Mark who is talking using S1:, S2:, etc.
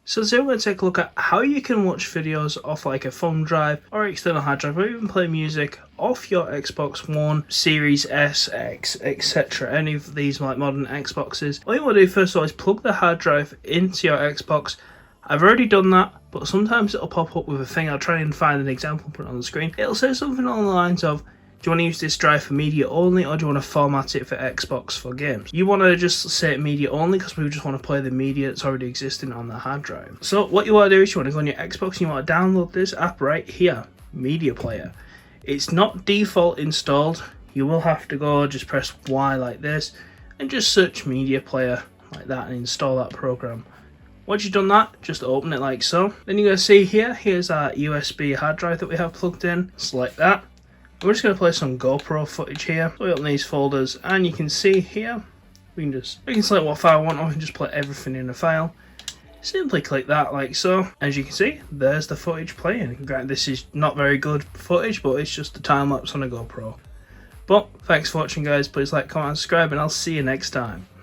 S1: So today we're going to take a look at how you can watch videos off like a thumb drive or external hard drive, or even play music off your Xbox One, Series S, X, etc. Any of these like modern Xboxes. All you want to do first of all is plug the hard drive into your Xbox. I've already done that, but sometimes it'll pop up with a thing. I'll try and find an example, put it on the screen. It'll say something along the lines of, do you want to use this drive for media only, or do you want to format it for Xbox for games? You want to just say media only because we just want to play the media that's already existing on the hard drive. So what you want to do is you want to go on your Xbox and you want to download this app right here, Media Player. It's not default installed. You will have to go, just press Y like this and just search Media Player like that and install that program. Once you've done that, just open it like so. Then you're going to see here's our USB hard drive that we have plugged in. Select that. We're just going to play some GoPro footage here. So we open these folders and you can see here, we can select what file we want, or we can just play everything in a file. Simply click that like so. As you can see, there's the footage playing. Granted, this is not very good footage, but it's just a time lapse on a GoPro. But thanks for watching guys, please like, comment and subscribe, and I'll see you next time.